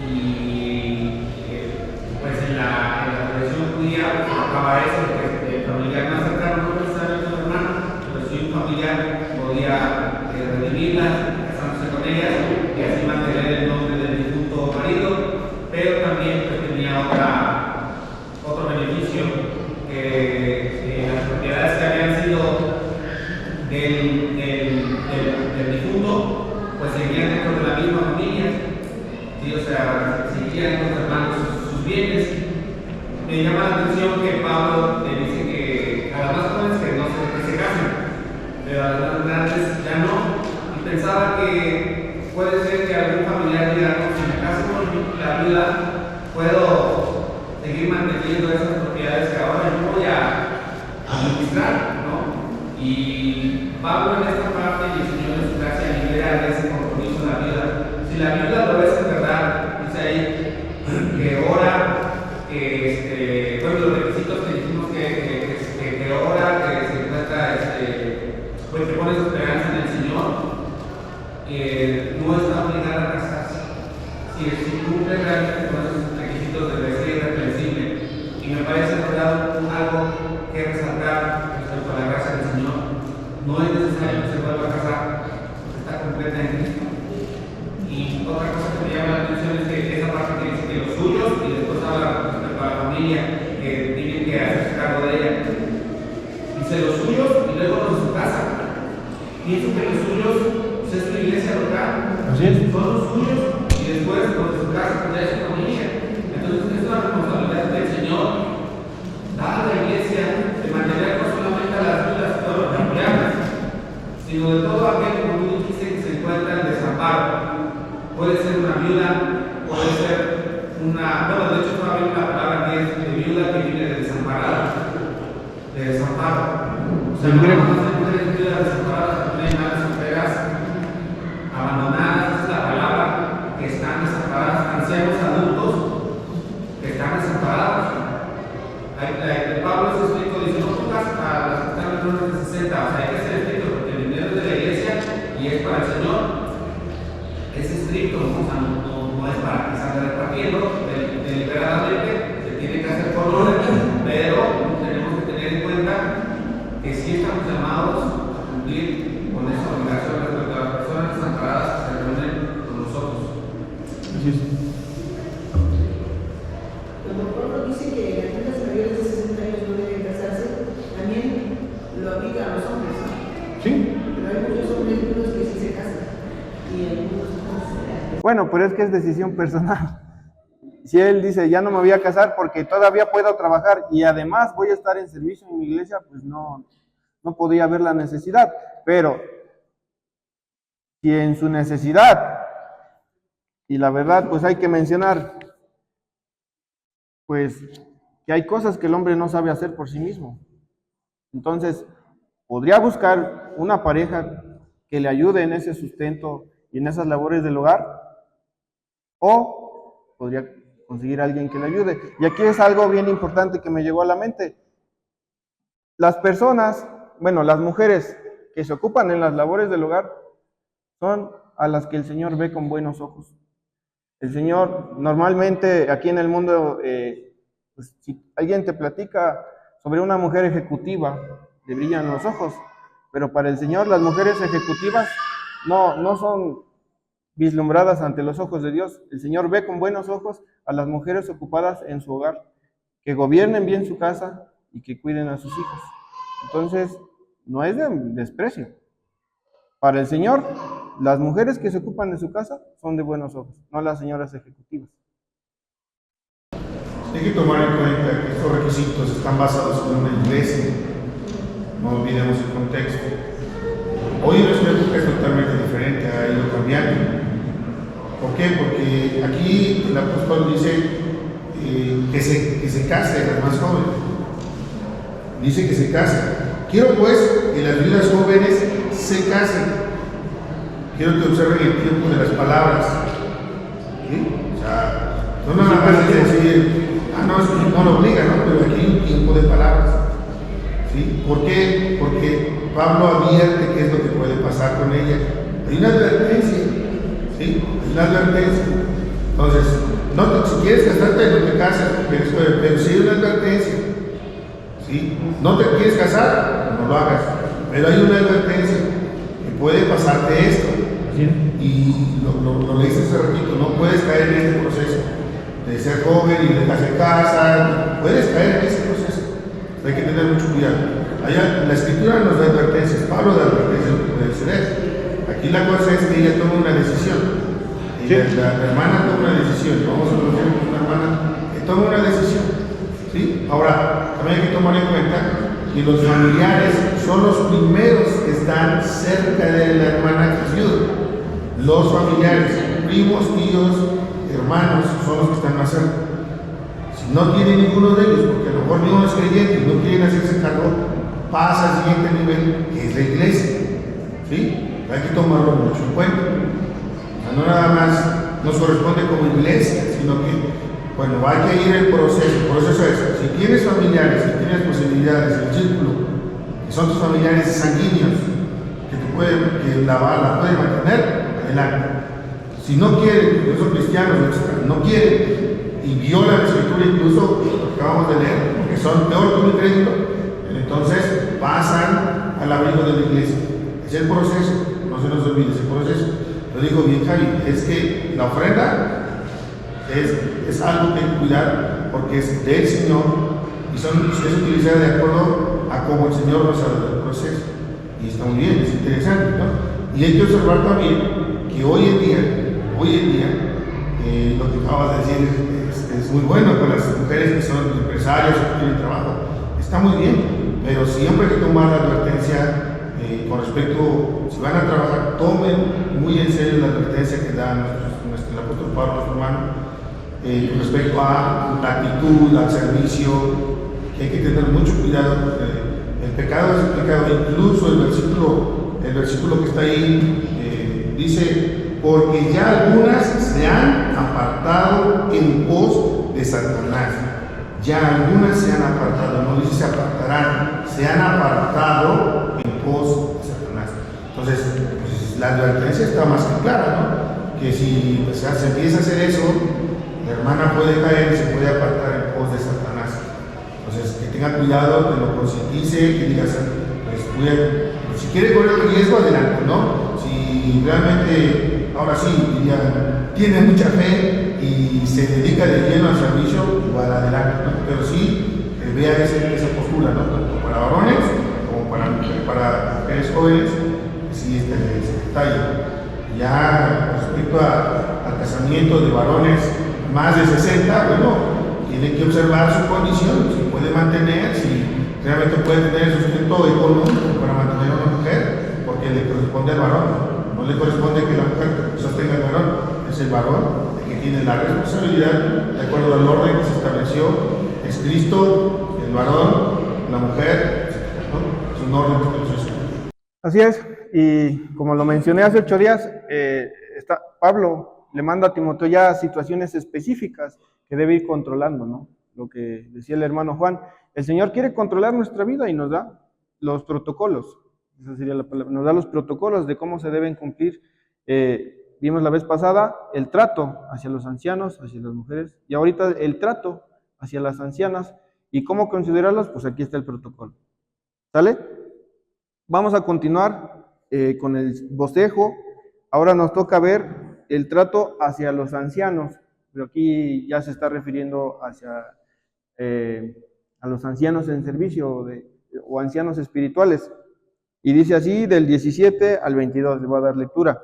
Y pues en la tradición judía pues, tocaba eso, que el familiar más cercano, no necesariamente un hermano, pero si un familiar podía redimirlas, casándose con ellas y así mantener el nombre del difunto marido, pero también pues, tenía otro beneficio, que las propiedades que habían sido del difunto pues seguían dentro de la misma familia, ¿sí? O sea, seguían conservando sus bienes. Me llama la atención que Pablo le dice que a las más jóvenes que se casen, pero a las más grandes ya no. Y pensaba que puede ser que algún familiar diga, no, si me caso con la viuda, puedo seguir manteniendo esas propiedades que ahora yo voy a administrar, ¿no? Y Y Pablo en esta parte y el Señor en su gracia libera de ese compromiso a la viuda. Si la viuda lo es en verdad, dice ahí que ora, que bueno, los requisitos que dijimos que ora, que se trata, pues que pone su esperanza en el Señor, no está obligada a casarse. Si cumple realmente con esos requisitos de ser irreprensible. Y me parece, ¿verdad?, algo que resaltar respecto a la gracia del Señor. No es necesario que se vuelva a casar, está completa en Cristo. Y otra cosa que me llama la atención es que esa parte que dice que los suyos, y después habla respecto a la familia, que tienen que hacerse cargo de ella. Dice los suyos y luego los de su casa. Pienso que los suyos pues, es su iglesia local. Así es. Son los suyos y después los de su casa, pues ya es su familia. Entonces es una responsabilidad del Señor dar a la iglesia de mantener no solamente a las viudas y todos los familiares, sino de todo aquel, como tú dijiste, que se encuentra en desamparo. Puede ser una viuda, puede ser una, bueno, de hecho todavía una palabra que es de viuda que viene de desamparada, de desamparo. O sea, no hay mujeres viudas desamparadas, también hay madres solteras, abandonadas, es la palabra, que están desamparadas, ancianos adultos que están desamparados. Pablo es escrito, dice, no pongas a las que están menores de 60, o sea, hay que ser estricto porque el dinero es de la iglesia y es para el Señor. Es estricto, o sea, no es para que salga repartiendo deliberadamente, se tiene que hacer por orden, pero tenemos que tener en cuenta que sí estamos llamados a cumplir con esa obligación respecto a las personas desamparadas que se reúnen con nosotros. Así es. Cuando Pablo dice que las mujeres mayores de 60 años no deben casarse, también lo aplica a los hombres, ¿no? Sí. Pero hay muchos hombres viudos que sí se casan y algunos no. Bueno, pero es que es decisión personal. Si él dice, ya no me voy a casar porque todavía puedo trabajar y además voy a estar en servicio en mi iglesia, pues no podría haber la necesidad. Pero si en su necesidad, y la verdad, pues hay que mencionar, pues que hay cosas que el hombre no sabe hacer por sí mismo. Entonces, podría buscar una pareja que le ayude en ese sustento y en esas labores del hogar, o podría conseguir a alguien que le ayude. Y aquí es algo bien importante que me llegó a la mente. Las personas, bueno, las mujeres que se ocupan en las labores del hogar son a las que el Señor ve con buenos ojos. El Señor, normalmente aquí en el mundo, pues, si alguien te platica sobre una mujer ejecutiva, le brillan los ojos, pero para el Señor las mujeres ejecutivas no son vislumbradas ante los ojos de Dios. El Señor ve con buenos ojos a las mujeres ocupadas en su hogar, que gobiernen bien su casa y que cuiden a sus hijos. Entonces, no es de desprecio. Para el Señor, las mujeres que se ocupan de su casa son de buenos ojos, no las señoras ejecutivas. Hay que tomar en cuenta que estos requisitos están basados en una iglesia. No olvidemos el contexto. Hoy nuestra época es totalmente diferente, ha ido cambiando. ¿Por qué? Porque aquí el apóstol dice que se case las más jóvenes. Dice que se case. Quiero pues que las viudas jóvenes se casen. Quiero que observen el tiempo de las palabras. ¿Sí? O sea, no nada más es decir, no lo obliga, ¿no? Pero aquí hay un tiempo de palabras. ¿Sí? ¿Por qué? Porque Pablo advierte qué es lo que puede pasar con ella. Hay una advertencia. ¿Sí? Hay una advertencia. Entonces, si quieres casarte, no te casas, pero sí hay una advertencia. ¿Sí? No te quieres casar, no lo hagas. Pero hay una advertencia que puede pasarte esto. ¿Sí? Y lo leíste hace ratito, no puedes caer en este proceso de ser joven y dejarse casa. Puedes caer en ese proceso. Hay que tener mucho cuidado. Allá, la escritura nos da advertencias, Pablo da advertencias de lo que puede suceder. Aquí la cosa es que ella toma una decisión. La hermana toma una decisión. Vamos a conocer a una hermana que toma una decisión. ¿Sí? Ahora, también hay que tomar en cuenta que los familiares son los primeros que están cerca de la hermana que es viuda. Los familiares, primos, tíos, hermanos, son los que están más cerca. Si no tiene ninguno de ellos, porque a lo mejor ni uno es creyente y no quieren hacerse cargo, pasa al siguiente nivel, que es la iglesia. ¿Sí? Hay que tomarlo mucho en cuenta. O sea, no nada más nos corresponde como iglesia, sino que, bueno, hay que ir el proceso. El proceso es, si tienes familiares, si tienes posibilidades, el círculo, que son tus familiares sanguíneos, que la pueden mantener, adelante. Si no quieren, que son cristianos, no quieren, y violan la escritura, incluso lo que acabamos de leer, porque son peor que un incrédulo, entonces pasan al abrigo de la iglesia. Es el proceso, no se nos olvide ese proceso. Lo digo bien, Javi, es que la ofrenda es algo que hay que cuidar porque es del Señor y es utilizada de acuerdo a cómo el Señor nos ha dado el proceso. Y está muy bien, es interesante, ¿no? Y hay que observar también que hoy en día, lo que acabas de decir es muy bueno con las mujeres que son empresarios, que tienen trabajo. Está muy bien, pero siempre hay que tomar la advertencia con respecto, si van a trabajar, tomen muy en serio la advertencia que da el apóstol Pablo, nuestro hermano, con respecto a la actitud, al servicio, que hay que tener mucho cuidado, porque el pecado es el pecado. Incluso el versículo que está ahí dice, porque ya algunas se han apartado en pos de Satanás. Ya algunas se han apartado, no dice se apartarán, se han apartado en pos de Satanás. Entonces, pues, la advertencia está más que clara, ¿no? Que si pues, se empieza a hacer eso, la hermana puede caer y se puede apartar en pos de Satanás. Entonces, que tenga cuidado, que lo concientice, que diga, pues, si quiere correr el riesgo, adelante, ¿no? Si realmente, ahora sí, diría, tiene mucha fe y se dedica de lleno al servicio, igual adelante, ¿no? Pero sí, vea esa postura, ¿no? Tanto para varones como para mujeres jóvenes, sí, ese detalle. Ya respecto al casamiento de varones más de 60, bueno, tiene que observar su condición, si puede mantener, si realmente puede tener el sustento económico para mantener a una mujer, porque le corresponde al varón, no le corresponde que la mujer sostenga al varón, es el varón el que tiene la responsabilidad, de acuerdo al orden que se estableció, es Cristo, el varón, la mujer, ¿no? Es un orden que se estableció. Así es, y como lo mencioné hace 8 días, Pablo le manda a Timoteo ya situaciones específicas que debe ir controlando, ¿no? Lo que decía el hermano Juan, el Señor quiere controlar nuestra vida y nos da los protocolos, esa sería la palabra, nos da los protocolos de cómo se deben cumplir. Vimos la vez pasada el trato hacia los ancianos, hacia las mujeres, y ahorita el trato hacia las ancianas, y cómo considerarlas, pues aquí está el protocolo. ¿Sale? Vamos a continuar con el bosquejo. Ahora nos toca ver el trato hacia los ancianos, pero aquí ya se está refiriendo a los ancianos en servicio o ancianos espirituales. Y dice así del 17 al 22, le voy a dar lectura.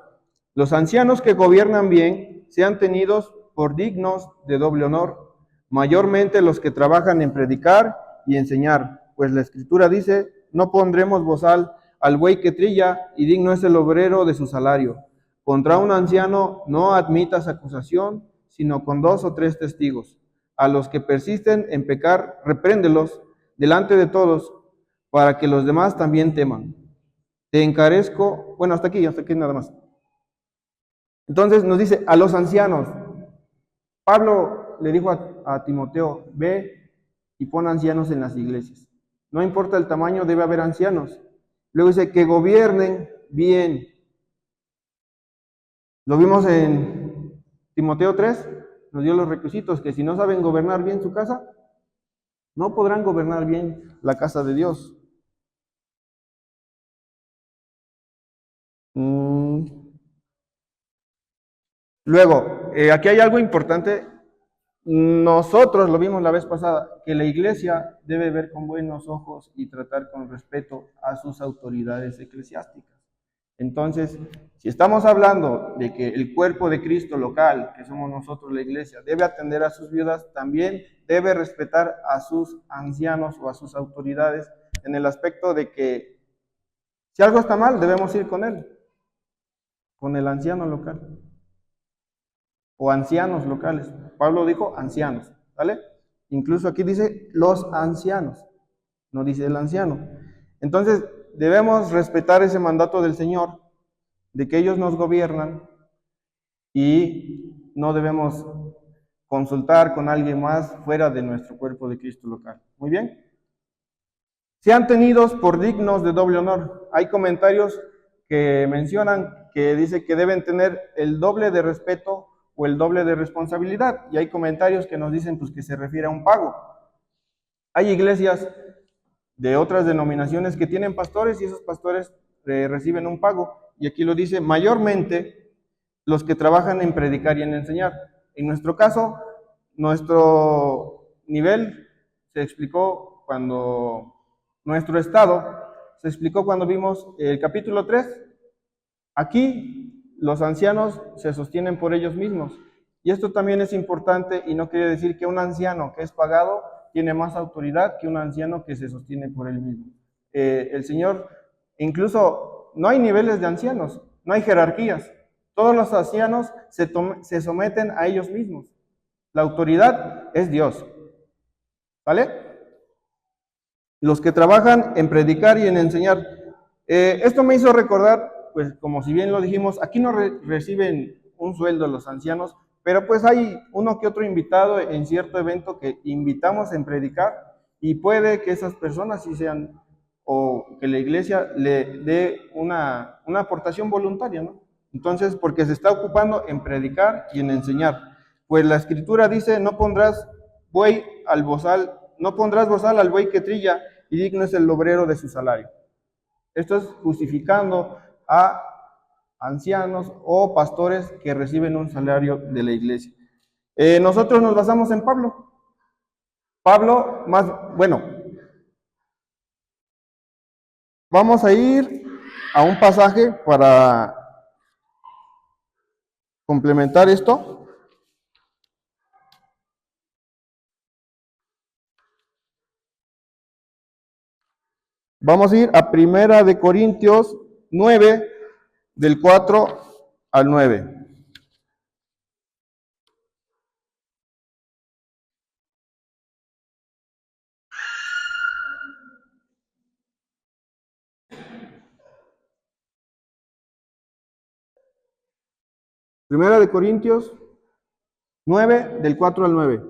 Los ancianos que gobiernan bien sean tenidos por dignos de doble honor, mayormente los que trabajan en predicar y enseñar, pues la Escritura dice, no pondremos bozal al buey que trilla, y digno es el obrero de su salario. Contra un anciano no admitas acusación, sino con 2 o 3 testigos. A los que persisten en pecar, repréndelos delante de todos, para que los demás también teman. Te encarezco, bueno, hasta aquí nada más. Entonces nos dice, a los ancianos. Pablo le dijo a Timoteo, ve y pon ancianos en las iglesias. No importa el tamaño, debe haber ancianos. Luego dice, que gobiernen bien. Lo vimos en Timoteo 3, nos dio los requisitos, que si no saben gobernar bien su casa, no podrán gobernar bien la casa de Dios. Luego, aquí hay algo importante. Nosotros lo vimos la vez pasada, que la iglesia debe ver con buenos ojos y tratar con respeto a sus autoridades eclesiásticas. Entonces, si estamos hablando de que el cuerpo de Cristo local, que somos nosotros la iglesia, debe atender a sus viudas, también debe respetar a sus ancianos o a sus autoridades en el aspecto de que si algo está mal, debemos ir con él, con el anciano local o ancianos locales. Pablo dijo ancianos, ¿vale? Incluso aquí dice los ancianos, no dice el anciano. Entonces, debemos respetar ese mandato del Señor, de que ellos nos gobiernan y no debemos consultar con alguien más fuera de nuestro cuerpo de Cristo local. Muy bien. Sean tenidos por dignos de doble honor. Hay comentarios que mencionan que dice que deben tener el doble de respeto o el doble de responsabilidad. Y hay comentarios que nos dicen pues, que se refiere a un pago. Hay iglesias de otras denominaciones que tienen pastores y esos pastores reciben un pago. Y aquí lo dice, mayormente los que trabajan en predicar y en enseñar. En nuestro caso, nuestro nivel se explicó cuando, nuestro estado se explicó cuando vimos el capítulo 3. Aquí los ancianos se sostienen por ellos mismos. Y esto también es importante y no quiere decir que un anciano que es pagado tiene más autoridad que un anciano que se sostiene por él mismo. El Señor, incluso no hay niveles de ancianos, no hay jerarquías. Todos los ancianos se someten a ellos mismos. La autoridad es Dios. ¿Vale? Los que trabajan en predicar y en enseñar. Esto me hizo recordar, pues como si bien lo dijimos, aquí no reciben un sueldo los ancianos, pero pues hay uno que otro invitado en cierto evento que invitamos en predicar y puede que esas personas sí sean, o que la iglesia le dé una aportación voluntaria, ¿no? Entonces, porque se está ocupando en predicar y en enseñar. Pues la escritura dice, no pondrás buey al bozal, no pondrás bozal al buey que trilla, y digno es el obrero de su salario. Esto es justificando a ancianos o pastores que reciben un salario de la iglesia. Nosotros nos basamos en Pablo. Pablo, más, bueno, vamos a ir a un pasaje para complementar esto. Vamos a ir a Primera de Corintios 9, del 4 al 9. Primera de Corintios 9, del 4 al 9.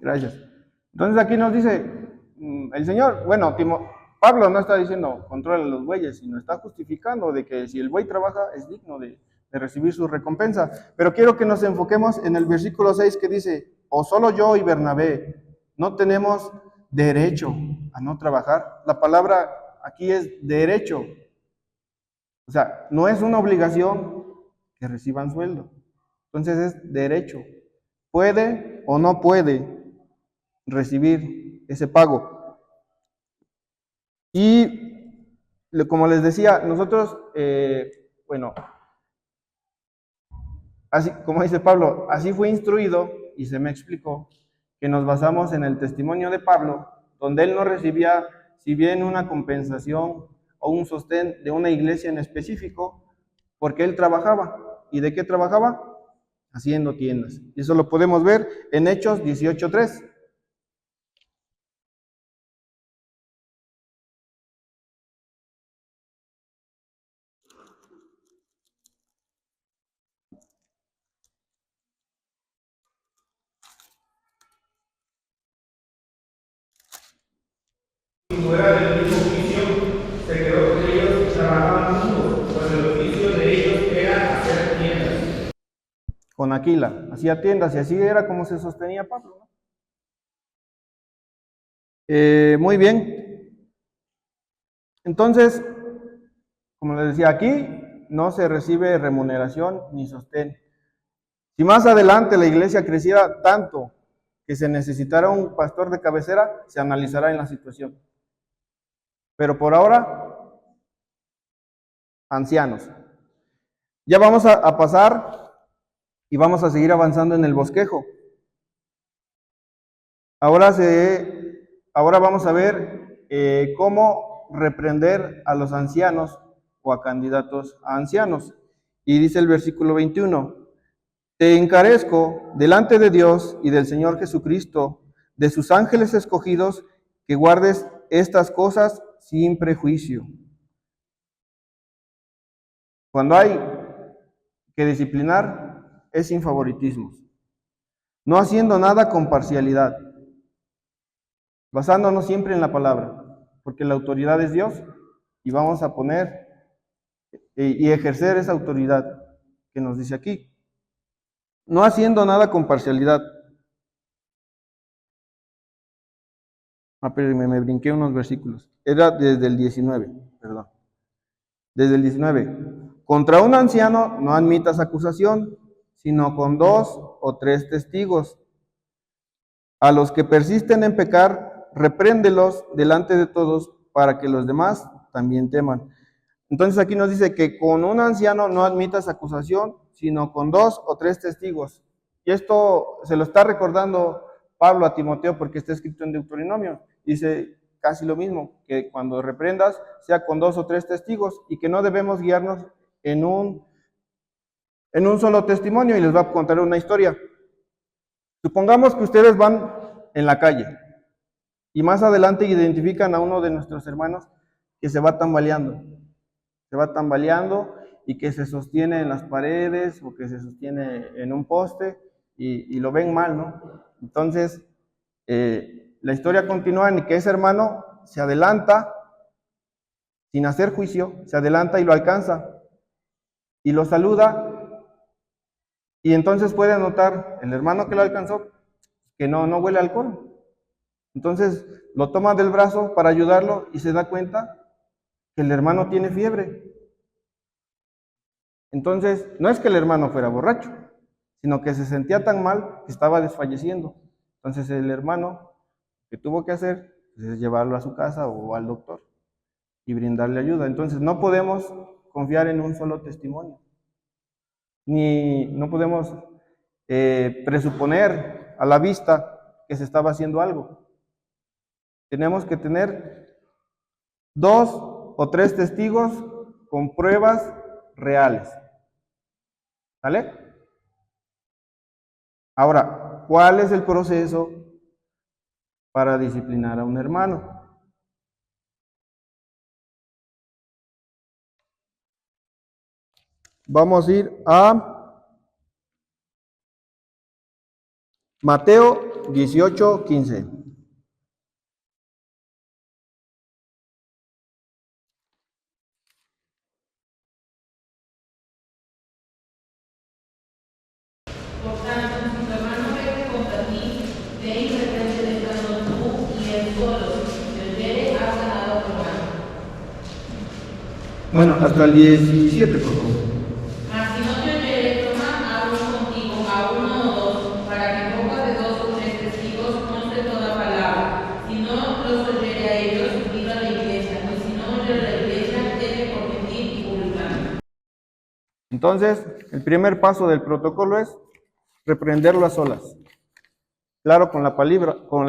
Gracias. Entonces aquí nos dice el Señor, bueno, Pablo no está diciendo controla los bueyes, sino está justificando de que si el buey trabaja es digno de recibir su recompensa. Pero quiero que nos enfoquemos en el versículo 6 que dice, o solo yo y Bernabé no tenemos derecho a no trabajar. La palabra aquí es derecho. O sea, no es una obligación que reciban sueldo. Entonces es derecho. Puede o no puede recibir ese pago. Y como les decía, nosotros, bueno, así como dice Pablo, así fue instruido y se me explicó que nos basamos en el testimonio de Pablo, donde él no recibía, si bien una compensación o un sostén de una iglesia en específico, porque él trabajaba. ¿Y de qué trabajaba? Haciendo tiendas. Y eso lo podemos ver en Hechos 18:3. como era del mismo oficio, se quedó con ellos y trabajaban juntos, pues el oficio de ellos era hacer tiendas. Con Aquila, hacía tiendas y así era como se sostenía Pablo, ¿no? Muy bien. Entonces, como les decía, aquí no se recibe remuneración ni sostén. Si más adelante la iglesia creciera tanto que se necesitara un pastor de cabecera, se analizará en la situación. Pero por ahora, ancianos. Ya vamos a pasar y vamos a seguir avanzando en el bosquejo. Ahora vamos a ver cómo reprender a los ancianos o a candidatos a ancianos. Y dice el versículo 21, te encarezco delante de Dios y del Señor Jesucristo, de sus ángeles escogidos, que guardes estas cosas sin prejuicio. Cuando hay que disciplinar, es sin favoritismos, no haciendo nada con parcialidad, basándonos siempre en la palabra, porque la autoridad es Dios y vamos a poner y ejercer esa autoridad que nos dice aquí. No haciendo nada con parcialidad. Perdón, me brinqué unos versículos. Era desde el 19, perdón. Desde el 19. Contra un anciano no admitas acusación, sino con 2 o 3 testigos. A los que persisten en pecar, repréndelos delante de todos para que los demás también teman. Entonces aquí nos dice que con un anciano no admitas acusación, sino con 2 o 3 testigos. Y esto se lo está recordando Pablo a Timoteo porque está escrito en Deuteronomio. Dice casi lo mismo, que cuando reprendas sea con 2 o 3 testigos y que no debemos guiarnos en un solo testimonio. Y les voy a contar una historia. Supongamos que ustedes van en la calle y más adelante identifican a uno de nuestros hermanos que se va tambaleando. Se va tambaleando y que se sostiene en las paredes o que se sostiene en un poste y lo ven mal, ¿no? Entonces, la historia continúa en que ese hermano se adelanta sin hacer juicio, se adelanta y lo alcanza y lo saluda y entonces puede notar el hermano que lo alcanzó que no huele a alcohol. Entonces lo toma del brazo para ayudarlo y se da cuenta que el hermano tiene fiebre. Entonces, no es que el hermano fuera borracho, sino que se sentía tan mal que estaba desfalleciendo. Entonces el hermano, que tuvo que hacer, es llevarlo a su casa o al doctor y brindarle ayuda. Entonces no podemos confiar en un solo testimonio, ni no podemos presuponer a la vista que se estaba haciendo algo. Tenemos que tener 2 o 3 testigos con pruebas reales. ¿Sale? Ahora, ¿cuál es el proceso para disciplinar a un hermano? Vamos a ir a Mateo 18:15. Por tanto, si tu hermano peca contra ti, ve y repréndele estando tú y él solos. Si te oyere, has ganado a tu hermano. Bueno, hasta el 17, por favor. Mas si no te oyere, toma a uno contigo, a 1 o 2, para que en boca de 2 o 3 testigos conste toda palabra. Si no los oyere a ellos, diga a la iglesia, y si no oyere a la iglesia, quede por gentil y publicano. Entonces, el primer paso del protocolo es reprenderlo a solas. Claro, con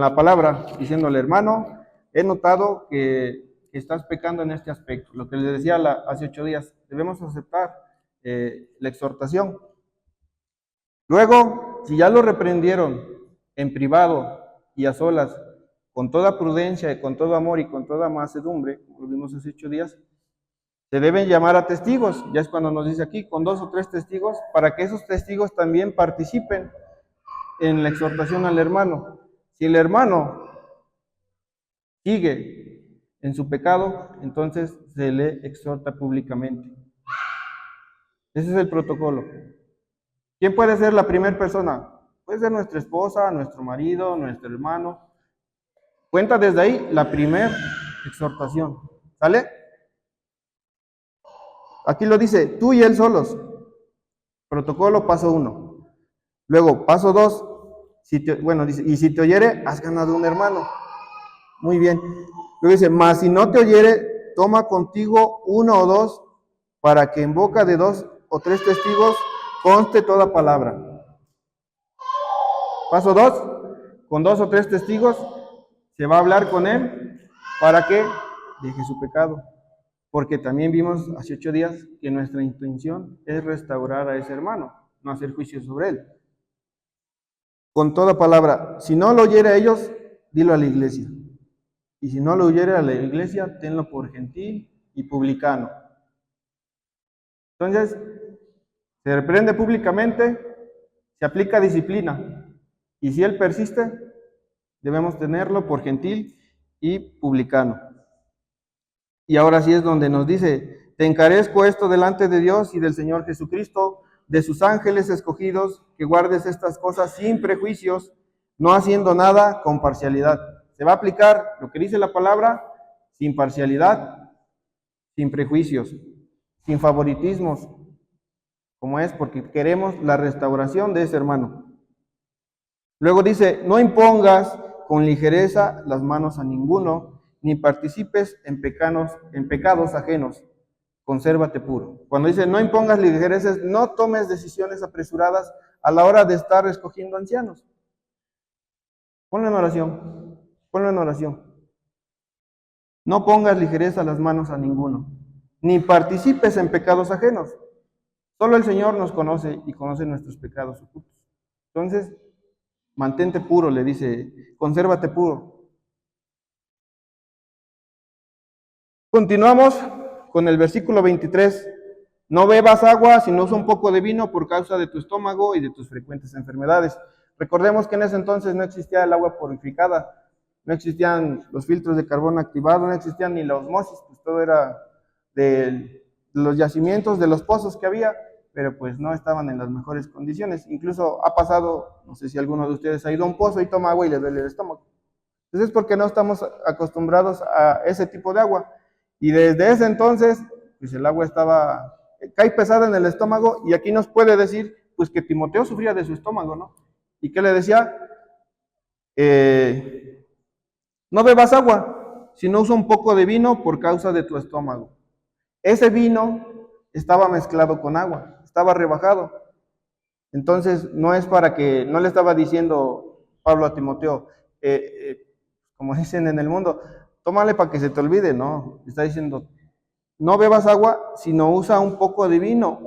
la palabra, diciéndole, hermano, he notado que estás pecando en este aspecto. Lo que les decía hace 8 días, debemos aceptar la exhortación. Luego, si ya lo reprendieron en privado y a solas, con toda prudencia y con todo amor y con toda mansedumbre, como lo vimos hace 8 días, se deben llamar a testigos. Ya es cuando nos dice aquí, con 2 o 3 testigos, para que esos testigos también participen en la exhortación al hermano. Si el hermano sigue en su pecado, entonces se le exhorta públicamente. Ese es el protocolo. ¿Quién puede ser la primera persona? Puede ser nuestra esposa, nuestro marido, nuestro hermano. Cuenta desde ahí la primera exhortación. ¿Sale? Aquí lo dice, tú y él solos. Protocolo paso 1. Luego, paso 2. Dice, y si te oyere, has ganado un hermano. Muy bien. Luego dice, mas si no te oyere, toma contigo 1 o 2, para que en boca de 2 o 3 testigos conste toda palabra. Paso 2, con 2 o 3 testigos se va a hablar con él para que deje su pecado. Porque también vimos hace 8 días que nuestra intención es restaurar a ese hermano, no hacer juicio sobre él. Con toda palabra, si no lo oyere a ellos, dilo a la iglesia. Y si no lo oyere a la iglesia, tenlo por gentil y publicano. Entonces, se reprende públicamente, se aplica disciplina. Y si él persiste, debemos tenerlo por gentil y publicano. Y ahora sí es donde nos dice, te encarezco esto delante de Dios y del Señor Jesucristo, de sus ángeles escogidos, que guardes estas cosas sin prejuicios, no haciendo nada con parcialidad. Se va a aplicar lo que dice la palabra, sin parcialidad, sin prejuicios, sin favoritismos, como es porque queremos la restauración de ese hermano. Luego dice, no impongas con ligereza las manos a ninguno, ni participes en pecados ajenos, consérvate puro. Cuando dice no impongas ligerezas, no tomes decisiones apresuradas a la hora de estar escogiendo ancianos. Ponlo en oración, ponlo en oración. No pongas ligereza las manos a ninguno, ni participes en pecados ajenos. Solo el Señor nos conoce y conoce nuestros pecados ocultos. Entonces, mantente puro, le dice, consérvate puro. Continuamos con el versículo 23. No bebas agua, sino usa un poco de vino por causa de tu estómago y de tus frecuentes enfermedades. Recordemos que en ese entonces no existía el agua purificada, no existían los filtros de carbono activado, no existían ni la osmosis, pues todo era de los yacimientos, de los pozos que había, pero pues no estaban en las mejores condiciones. Incluso ha pasado, no sé si alguno de ustedes ha ido a un pozo y toma agua y le duele el estómago. Entonces es porque no estamos acostumbrados a ese tipo de agua. Y desde ese entonces, pues el agua cae pesada en el estómago, y aquí nos puede decir, pues que Timoteo sufría de su estómago, ¿no? ¿Y qué le decía? No bebas agua, sino usa un poco de vino por causa de tu estómago. Ese vino estaba mezclado con agua, estaba rebajado. Entonces, no le estaba diciendo Pablo a Timoteo, como dicen en el mundo, tómale para que se te olvide, no. Está diciendo, no bebas agua, sino usa un poco de vino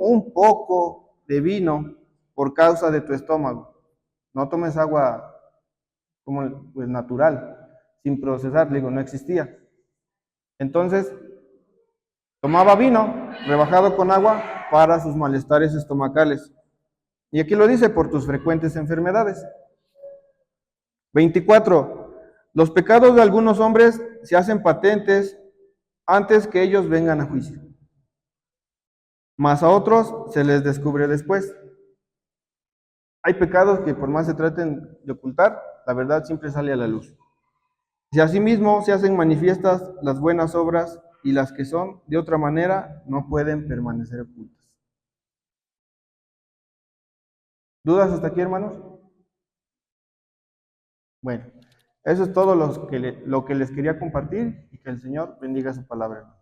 por causa de tu estómago. No tomes agua como pues, natural, sin procesar, digo, no existía. Entonces, tomaba vino rebajado con agua para sus malestares estomacales. Y aquí lo dice, por tus frecuentes enfermedades. 24. Los pecados de algunos hombres se hacen patentes antes que ellos vengan a juicio, mas a otros se les descubre después. Hay pecados que por más se traten de ocultar, la verdad siempre sale a la luz. Si asimismo se hacen manifiestas las buenas obras, y las que son de otra manera no pueden permanecer ocultas. ¿Dudas hasta aquí, hermanos? Bueno, eso es todo lo que les quería compartir, y que el Señor bendiga su palabra.